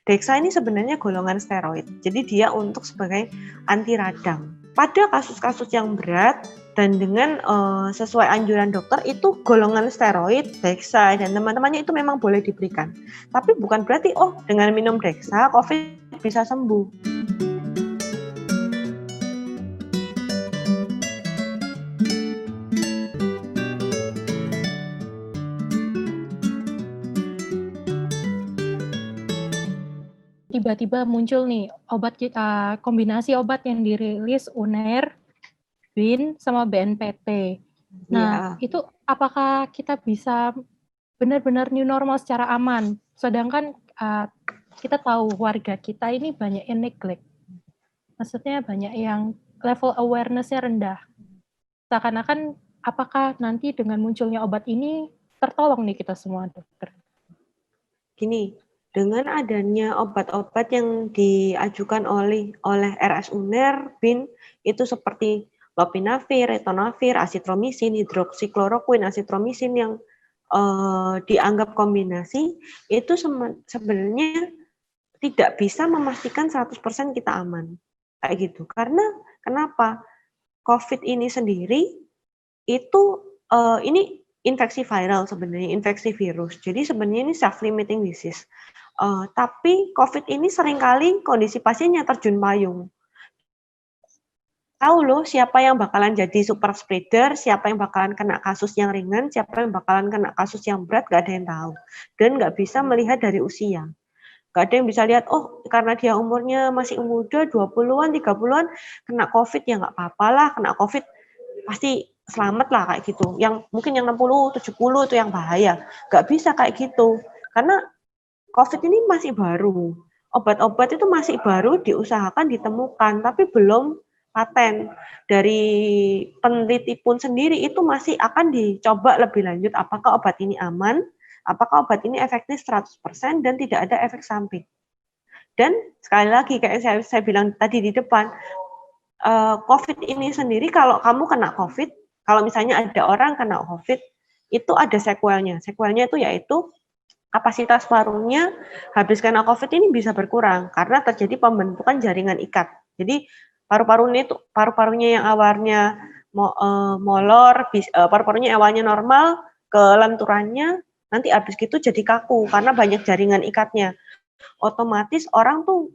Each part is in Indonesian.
Dexa ini sebenarnya golongan steroid. Jadi dia untuk sebagai anti radang. Pada kasus-kasus yang berat dan dengan sesuai anjuran dokter itu golongan steroid, Dexa dan teman-temannya itu memang boleh diberikan. Tapi bukan berarti dengan minum Dexa COVID bisa sembuh. Tiba-tiba muncul nih kombinasi obat yang dirilis UNER, BIN, sama BNPT. Nah, itu apakah kita bisa benar-benar new normal secara aman? Sedangkan kita tahu warga kita ini banyak yang neglect. Maksudnya banyak yang level awareness-nya rendah. Seakan-akan apakah nanti dengan munculnya obat ini tertolong nih kita semua, dokter? Gini, dengan adanya obat-obat yang diajukan oleh RS UNER, BIN, itu seperti lopinavir, ritonavir, azitromisin, hidroksikloroquine, azitromisin yang dianggap kombinasi, itu sebenarnya tidak bisa memastikan 100% kita aman. Kayak gitu. Karena kenapa? COVID ini sendiri itu ini infeksi viral sebenarnya, infeksi virus. Jadi sebenarnya ini self-limiting disease. Tapi COVID ini seringkali kondisi pasiennya terjun payung. Tahu loh siapa yang bakalan jadi super spreader, siapa yang bakalan kena kasus yang ringan, siapa yang bakalan kena kasus yang berat, nggak ada yang tahu. Dan nggak bisa melihat dari usia. Nggak ada yang bisa lihat, karena dia umurnya masih muda, 20-an, 30-an, kena COVID ya nggak apa-apa lah, kena COVID pasti selamat lah kayak gitu. Yang mungkin yang 60, 70 itu yang bahaya. Nggak bisa kayak gitu. Karena COVID ini masih baru. Obat-obat itu masih baru diusahakan, ditemukan, tapi belum paten. Dari peneliti pun sendiri itu masih akan dicoba lebih lanjut apakah obat ini aman, apakah obat ini efektif 100% dan tidak ada efek samping. Dan sekali lagi kayak saya bilang tadi di depan, COVID ini sendiri kalau kamu kena COVID, kalau misalnya ada orang kena COVID, itu ada sequelnya. Sequelnya itu yaitu kapasitas parunya habis kena COVID ini bisa berkurang karena terjadi pembentukan jaringan ikat. Jadi paru-parunya yang awalnya molor, paru-parunya awalnya normal, kelenturannya nanti habis gitu jadi kaku karena banyak jaringan ikatnya. Otomatis orang tuh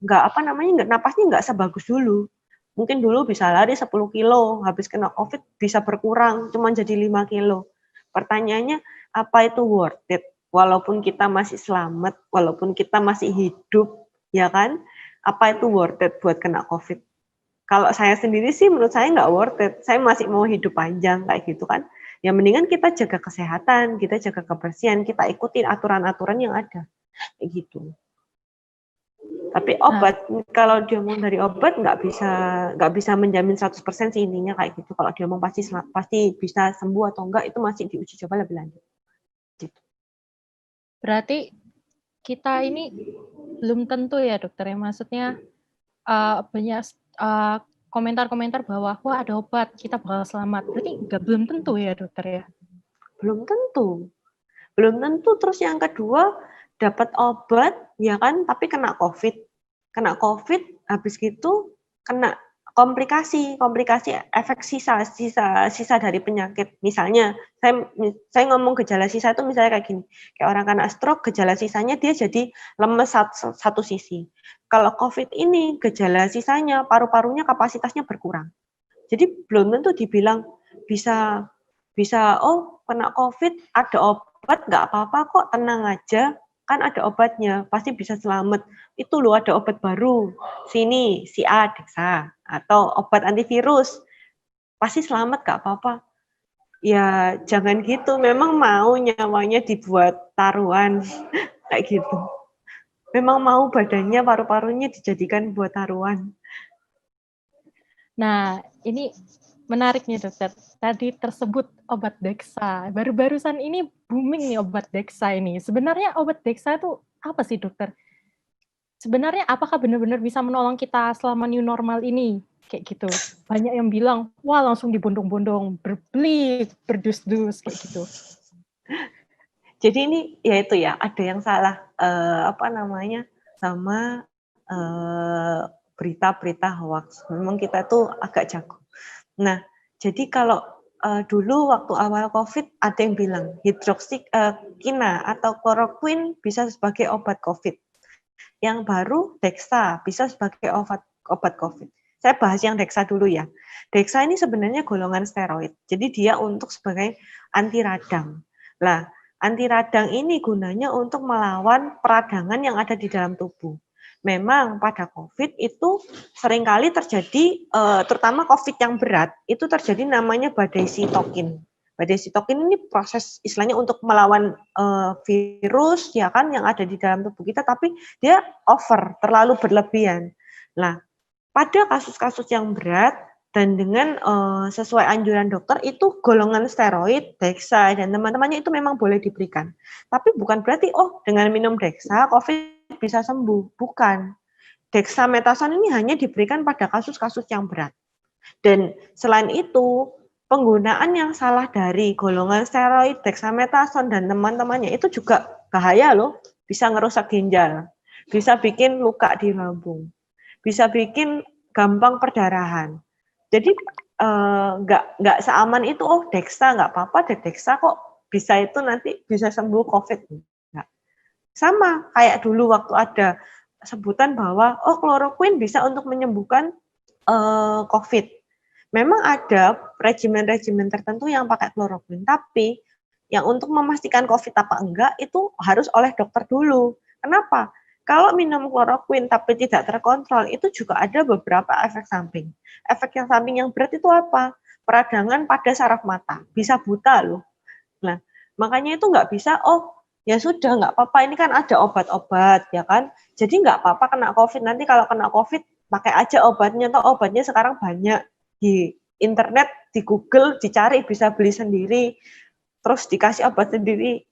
nggak napasnya nggak sebagus dulu. Mungkin dulu bisa lari 10 kilo, habis kena COVID bisa berkurang, cuma jadi 5 kilo. Pertanyaannya, apa itu worth it? Walaupun kita masih selamat, walaupun kita masih hidup, ya kan? Apa itu worth it buat kena COVID? Kalau saya sendiri sih menurut saya nggak worth it. Saya masih mau hidup panjang kayak gitu kan. Ya mendingan kita jaga kesehatan, kita jaga kebersihan, kita ikutin aturan-aturan yang ada. Kayak gitu. Tapi obat, kalau dia mau dari obat nggak bisa menjamin 100% sih intinya kayak gitu. Kalau dia mau pasti bisa sembuh atau enggak itu masih diuji coba lebih lanjut. Gitu. Berarti kita ini belum tentu ya dokter ya, maksudnya banyak komentar-komentar bahwa wah ada obat kita bakal selamat. Berarti belum tentu ya dokter ya? Belum tentu. Belum tentu. Terus yang kedua dapat obat ya kan, tapi kena COVID. Kena COVID habis gitu kena komplikasi efek sisa dari penyakit. Misalnya saya ngomong gejala sisa itu misalnya kayak gini. Kayak orang kena stroke, gejala sisanya dia jadi lemes satu sisi. Kalau COVID ini gejala sisanya paru-parunya kapasitasnya berkurang. Jadi belum tentu dibilang bisa kena COVID ada obat nggak apa-apa kok, tenang aja, kan ada obatnya, pasti bisa selamat. Itu loh ada obat baru, sini si A Dexa atau obat antivirus, pasti selamat nggak apa-apa. Ya jangan gitu, memang mau nyawanya dibuat taruhan kayak gitu. Memang mau badannya paru-parunya dijadikan buat taruhan. Nah, ini menarik nih dokter. Tadi tersebut obat Dexa. Baru-barusan ini booming nih obat Dexa ini. Sebenarnya obat Dexa itu apa sih dokter? Sebenarnya apakah benar-benar bisa menolong kita selama new normal ini? Kayak gitu. Banyak yang bilang, wah langsung dibondong-bondong, berbeli, berdus-dus, kayak gitu. Jadi ini ya itu ya, ada yang salah, sama, berita-berita hoaks. Memang kita tuh agak jago. Nah, jadi kalau, dulu waktu awal Covid ada yang bilang hidroksiklina atau kloroquine bisa sebagai obat Covid. Yang baru Dexa bisa sebagai obat Covid. Saya bahas yang Dexa dulu ya. Dexa ini sebenarnya golongan steroid. Jadi dia untuk sebagai anti radang. Lah, anti radang ini gunanya untuk melawan peradangan yang ada di dalam tubuh. Memang pada COVID itu seringkali terjadi, terutama COVID yang berat, itu terjadi namanya badai sitokin. Badai sitokin ini proses istilahnya untuk melawan virus ya kan yang ada di dalam tubuh kita, tapi dia over, terlalu berlebihan. Nah, pada kasus-kasus yang berat dan dengan sesuai anjuran dokter itu golongan steroid, Dexa dan teman-temannya itu memang boleh diberikan. Tapi bukan berarti dengan minum Dexa COVID bisa sembuh, bukan. Dexamethasone ini hanya diberikan pada kasus-kasus yang berat. Dan selain itu, penggunaan yang salah dari golongan steroid, dexamethasone dan teman-temannya itu juga bahaya loh, bisa ngerusak ginjal, bisa bikin luka di lambung, bisa bikin gampang perdarahan. Jadi nggak seaman itu, Dexa nggak apa-apa, Dexa kok bisa itu nanti bisa sembuh COVID. Nggak. Sama kayak dulu waktu ada sebutan bahwa kloroquine bisa untuk menyembuhkan COVID. Memang ada regimen-regimen tertentu yang pakai kloroquine, tapi yang untuk memastikan COVID apa enggak itu harus oleh dokter dulu. Kenapa? Kalau minum kloroquine tapi tidak terkontrol, itu juga ada beberapa efek samping. Efek yang samping yang berat itu apa? Peradangan pada saraf mata, bisa buta loh. Nah, makanya itu nggak bisa, ya sudah nggak apa-apa, ini kan ada obat-obat, ya kan? Jadi nggak apa-apa kena COVID, nanti kalau kena COVID, pakai aja obatnya, toh obatnya sekarang banyak di internet, di Google, dicari, bisa beli sendiri, terus dikasih obat sendiri.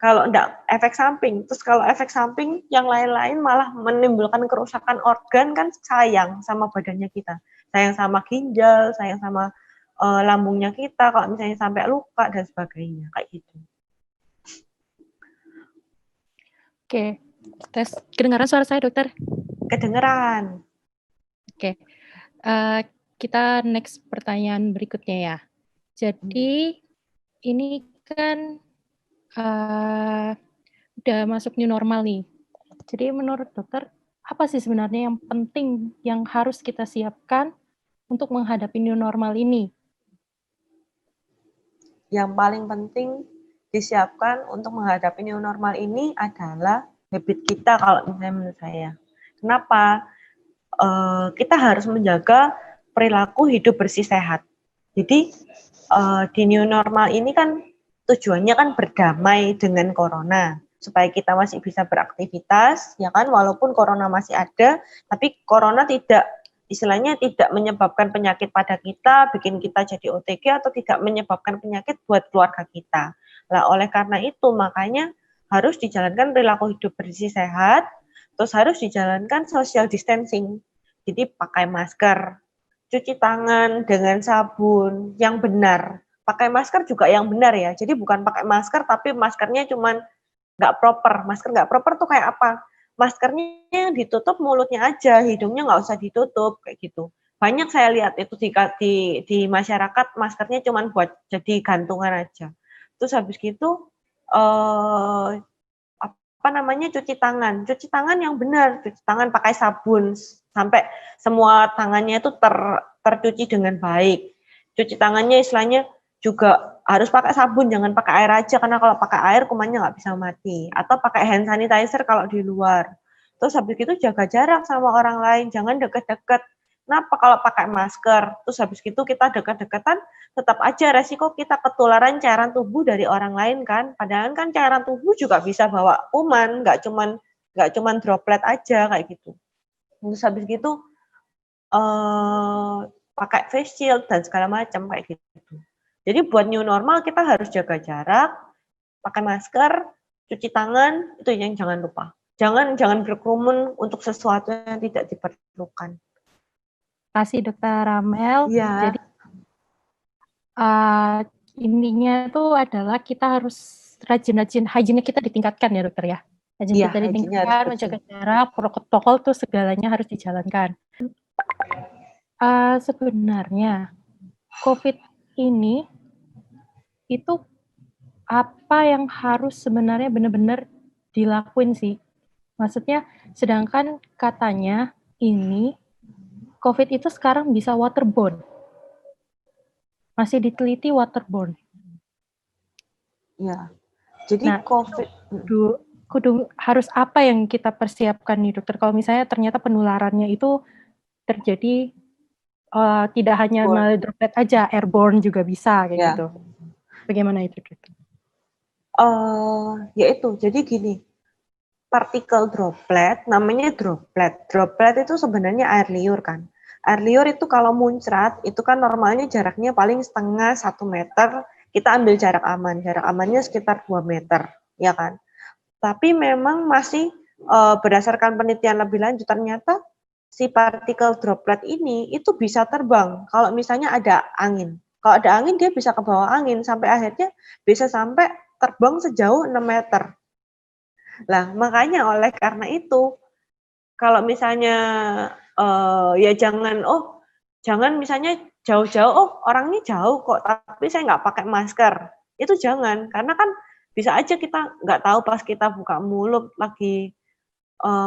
Kalau enggak efek samping, terus kalau efek samping yang lain-lain malah menimbulkan kerusakan organ, kan sayang sama badannya kita. Sayang sama ginjal, sayang sama lambungnya kita, kalau misalnya sampai luka dan sebagainya, kayak gitu. Oke, tes kedengaran suara saya, dokter? Kedengeran. Oke, kita next pertanyaan berikutnya ya. Jadi ini kan udah masuk new normal nih. Jadi menurut dokter, apa sih sebenarnya yang penting yang harus kita siapkan untuk menghadapi new normal ini? Yang paling penting disiapkan untuk menghadapi new normal ini adalah habit kita kalau misalnya menurut saya. Kenapa? Kita harus menjaga perilaku hidup bersih sehat. Jadi di new normal ini kan tujuannya kan berdamai dengan corona supaya kita masih bisa beraktivitas, ya kan, walaupun corona masih ada, tapi corona istilahnya tidak menyebabkan penyakit pada kita, bikin kita jadi OTG atau tidak menyebabkan penyakit buat keluarga kita. Nah, oleh karena itu makanya harus dijalankan perilaku hidup bersih sehat, terus harus dijalankan social distancing. Jadi pakai masker, cuci tangan dengan sabun yang benar. Pakai masker juga yang benar ya. Jadi bukan pakai masker tapi maskernya cuman nggak proper. Masker nggak proper tuh kayak apa? Maskernya ditutup mulutnya aja, hidungnya nggak usah ditutup kayak gitu. Banyak saya lihat itu di masyarakat maskernya cuman buat jadi gantungan aja. Terus habis gitu cuci tangan yang benar, cuci tangan pakai sabun sampai semua tangannya itu tercuci dengan baik. Cuci tangannya istilahnya juga harus pakai sabun, jangan pakai air aja, karena kalau pakai air kumannya nggak bisa mati. Atau pakai hand sanitizer kalau di luar. Terus habis itu jaga jarak sama orang lain, jangan deket-deket. Kenapa kalau pakai masker, terus habis itu kita deket-deketan, tetap aja resiko kita ketularan cairan tubuh dari orang lain kan. Padahal kan cairan tubuh juga bisa bawa kuman, nggak cuman droplet aja kayak gitu. Terus habis gitu pakai face shield dan segala macam kayak gitu. Jadi buat new normal kita harus jaga jarak, pakai masker, cuci tangan, itu yang jangan lupa. Jangan berkerumun untuk sesuatu yang tidak diperlukan. Terima kasih Dokter Ramel. Ya. Jadi intinya tuh adalah kita harus rajin-rajin hygiene kita ditingkatkan ya dokter ya? Hygiene Iya, kita hygiene harus ditingkatkan, betul. menjaga jarak, protokol tuh segalanya harus dijalankan. Sebenarnya COVID ini itu apa yang harus sebenarnya benar-benar dilakuin sih? Maksudnya sedangkan katanya ini COVID itu sekarang bisa waterborne. Masih diteliti waterborne. Ya. Jadi Nah, COVID kudu harus apa yang kita persiapkan nih dokter kalau misalnya ternyata penularannya itu terjadi tidak hanya melalui droplet aja, airborne juga bisa kayak gitu. Bagaimana itu dokter? Ya itu, jadi gini, partikel droplet, namanya droplet. Droplet itu sebenarnya air liur kan. Air liur itu kalau muncrat, itu kan normalnya jaraknya paling setengah 1 meter, kita ambil jarak aman. Jarak amannya sekitar 2 meter, ya kan. Tapi memang masih berdasarkan penelitian lebih lanjut, ternyata si partikel droplet ini itu bisa terbang kalau misalnya ada angin. Kalau ada angin dia bisa ke bawah angin sampai akhirnya bisa sampai terbang sejauh 6 meter. Lah makanya oleh karena itu kalau misalnya ya jangan misalnya jauh-jauh, orangnya jauh kok tapi saya nggak pakai masker. Itu jangan, karena kan bisa aja kita nggak tahu pas kita buka mulut lagi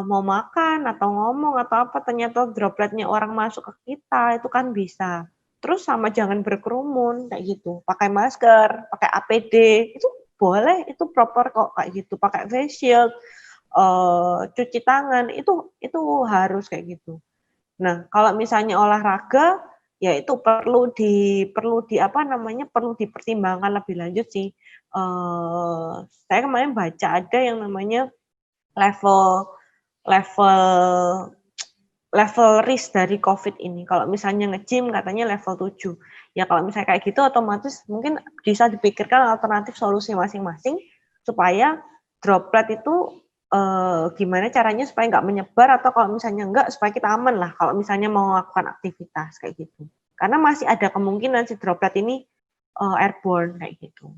mau makan atau ngomong atau apa ternyata dropletnya orang masuk ke kita, itu kan bisa. Terus sama jangan berkerumun kayak gitu, pakai masker, pakai APD, itu boleh, itu proper kok kayak gitu, pakai face shield, cuci tangan, itu harus kayak gitu. Nah, kalau misalnya olahraga, ya itu perlu dipertimbangkan lebih lanjut sih. Saya kemarin baca ada yang namanya level risk dari COVID ini. Kalau misalnya nge-gym katanya level 7. Ya kalau misalnya kayak gitu otomatis mungkin bisa dipikirkan alternatif solusi masing-masing supaya droplet itu gimana caranya supaya nggak menyebar atau kalau misalnya enggak supaya kita aman lah kalau misalnya mau melakukan aktivitas kayak gitu. Karena masih ada kemungkinan si droplet ini airborne kayak gitu.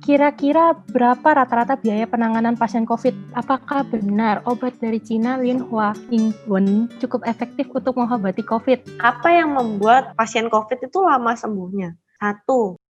Kira-kira berapa rata-rata biaya penanganan pasien COVID? Apakah benar obat dari Cina Linhua Yingwen cukup efektif untuk mengobati COVID? Apa yang membuat pasien COVID itu lama sembuhnya? 1,